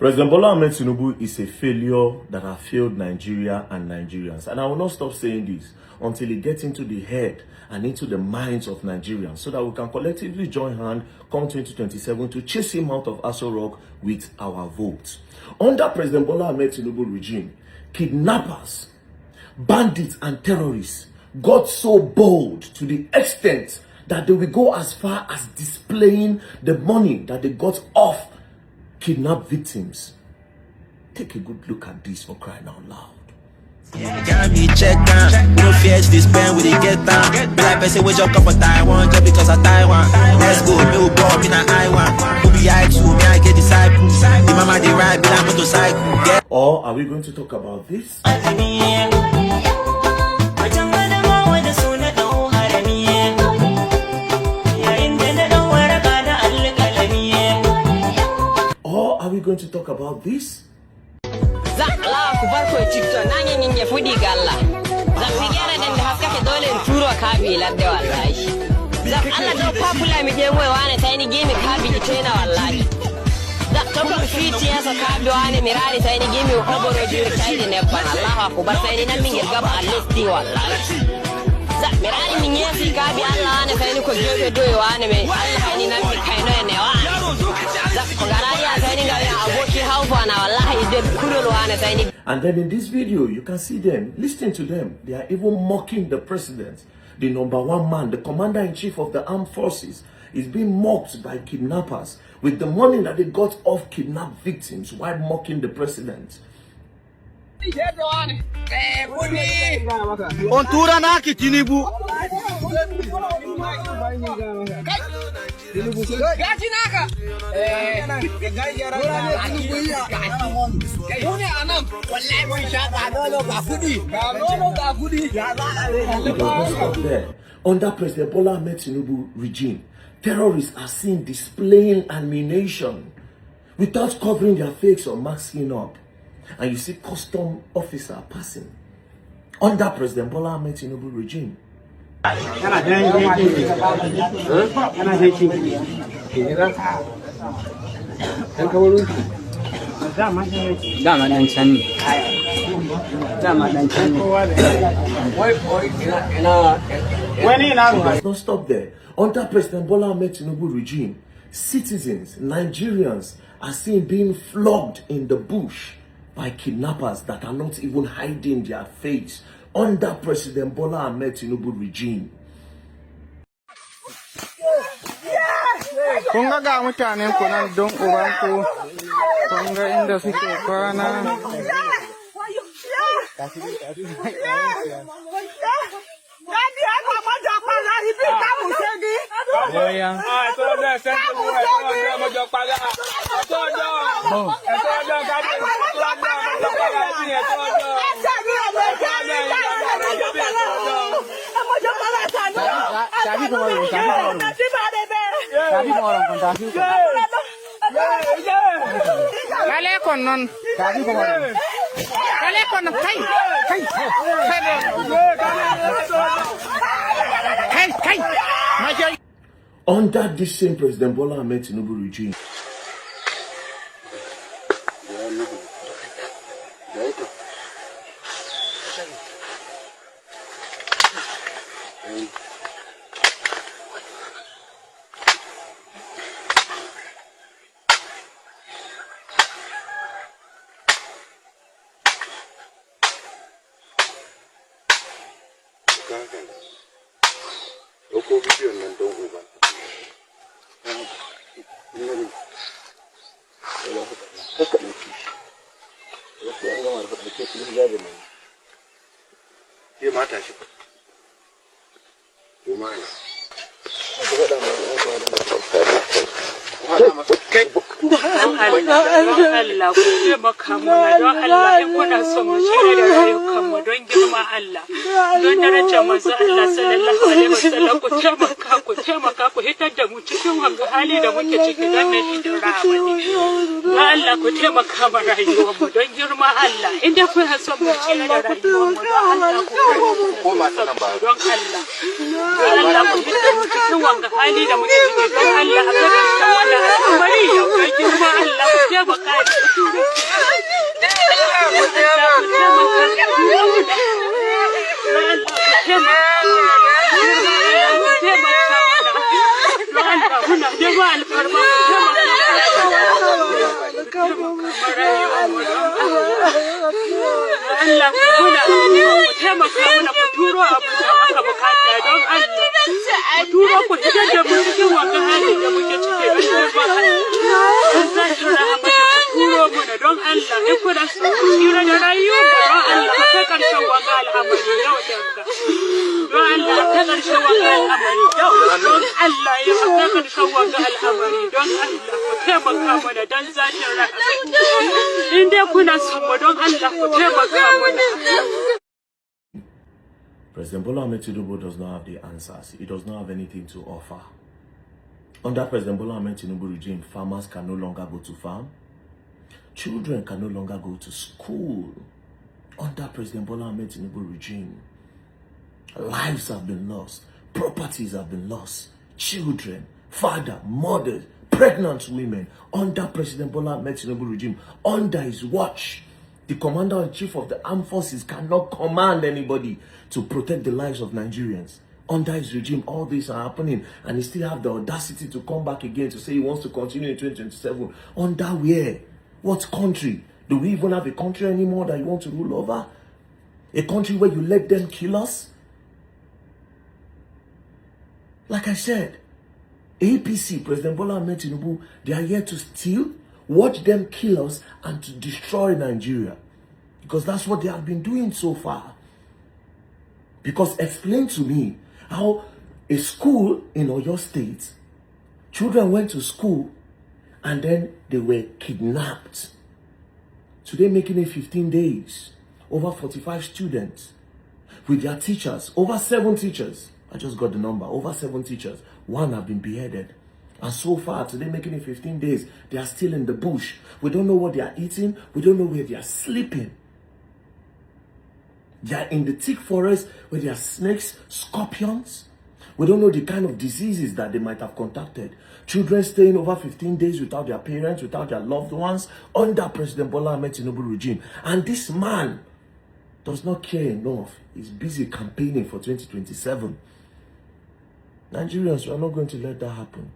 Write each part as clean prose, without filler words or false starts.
President Bola Ahmed Tinubu is a failure that has failed Nigeria and Nigerians. And I will not stop saying this until it gets into the head and into the minds of Nigerians so that we can collectively join hands come 2027 to chase him out of Aso Rock with our votes. Under President Bola Ahmed Tinubu regime, kidnappers, bandits and terrorists got so bold to the extent that they will go as far as displaying the money that they got off kidnapped victims. Take a good look at this for crying out loud. Got me check down. We don't fear this pen we get down. Be like person we jump up on Taiwan just because I Taiwan. Let's go, me will born in I want. Who be I too, me I get disciples. The mama they ride, be like motorcycle. Or are we going to talk about this? Or are we going to talk about this? And then in this video, you can see them, listening to them. They are even mocking the president, the #1 man, the commander-in-chief of the armed forces, is being mocked by kidnappers with the money that they got off kidnapped victims while mocking the president. On tura naki Tinubu. Under President Bola Ahmed Tinubu regime, terrorists are seen displaying ammunition without covering their face or masking up. And you see custom officer passing under President Bola Ahmed Tinubu regime. Does not stop there. Under President Bola Ahmed Tinubu regime, citizens, Nigerians are seen being flogged in the bush by kidnappers that are not even hiding their face under President Bola Ahmed Tinubu regime. Kunga ga mutanen ku nan don ubanku kunga inda suke kwana. Under this same President Bola Ahmed Tinubu regime, Allah ku taimaka mana don Allah in kuna son mu tsira da rayukan mu don girma Allah don darajar manzo Allah sallallahu alaihi wasallam ku taimaka ku hitar da mu cikin wanga hali da muke ciki don mai hidin rahmani don Allah ku taimaka mana rayuwar mu don girma Allah inda kuna son mu tsira da rayuwar mu don Allah ku koma sanan ba don Allah ku hitar mu cikin wanga hali da muke ciki don Allah a mana al'amari yau don girma Allah ku taimaka da ku Allah ku taimaka mana ku turo abin da aka bukata don Allah ku turo ku fitar da mu cikin wannan halin da muke ciki don girma Allah zan jira mata ku turo mana don Allah in kuna so ku tsira da rayuwar mu don Allah ku kai karshen wannan al'amari yau danga don Allah ta karshen wannan al'amari yau don Allah ya kai karshen wannan al'amari don Allah ku taimaka mana don zatin rahama in dai kuna son mu don Allah ku taimaka mana. President Bola Ahmed Tinubu does not have the answers. He does not have anything to offer. Under President Bola Ahmed Tinubu regime, farmers can no longer go to farm. Children can no longer go to school. Under President Bola Ahmed Tinubu regime, lives have been lost. Properties have been lost. Children, father, mothers, pregnant women. Under President Bola Ahmed Tinubu regime, under his watch, the commander-in-chief of the armed forces cannot command anybody to protect the lives of Nigerians. Under his regime, all these are happening, and he still have the audacity to come back again to say he wants to continue in 2027. Under where? What country? Do we even have a country anymore that you want to rule over? A country where you let them kill us? Like I said, APC, President Bola Ahmed Tinubu, they are here to steal, watch them kill us, and to destroy Nigeria. Because that's what they have been doing so far. Because explain to me how a school in Oyo State, children went to school and then they were kidnapped. Today making it 15 days, over 45 students with their teachers, over 7 teachers. I just got the number, over 7 teachers. 1 have been beheaded. And so far, today making it 15 days, they are still in the bush. We don't know what they are eating. We don't know where they are sleeping. They are in the thick forest where there are snakes, scorpions. We don't know the kind of diseases that they might have contacted. Children staying over 15 days without their parents, without their loved ones, under President Bola Ahmed Tinubu regime. And this man does not care enough. He's busy campaigning for 2027. Nigerians, we are not going to let that happen.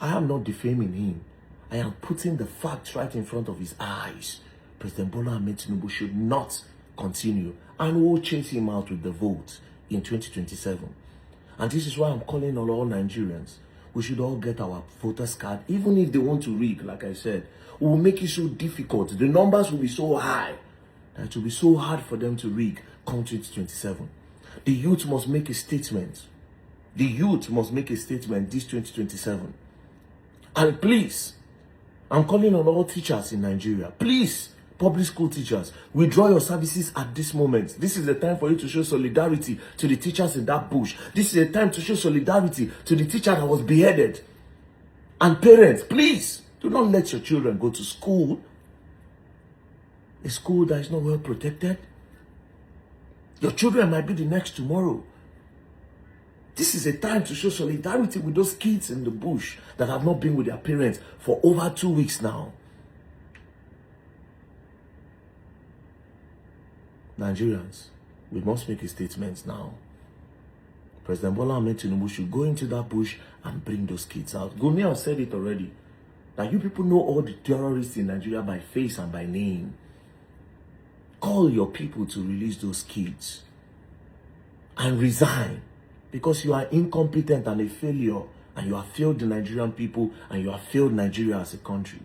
I am not defaming him. I am putting the facts right in front of his eyes. President Bola Ahmed Tinubu should not continue, and we'll chase him out with the vote in 2027. And this is why I'm calling on all Nigerians. We should all get our voters card, even if they want to rig, like I said. We will make it so difficult. The numbers will be so high that it will be so hard for them to rig come 2027. The youth must make a statement. The youth must make a statement this 2027. And please, I'm calling on all teachers in Nigeria. Please, public school teachers, withdraw your services at this moment. This is the time for you to show solidarity to the teachers in that bush. This is the time to show solidarity to the teacher that was beheaded. And parents, please, do not let your children go to school. A school that is not well protected. Your children might be the next tomorrow. This is a time to show solidarity with those kids in the bush that have not been with their parents for over 2 weeks now. Nigerians, we must make a statement now. President Bola Ahmed Tinubu should go into that bush and bring those kids out. Gumi has said it already. That you people know all the terrorists in Nigeria by face and by name. Call your people to release those kids. And resign. Because you are incompetent and a failure. And you have failed the Nigerian people. And you have failed Nigeria as a country.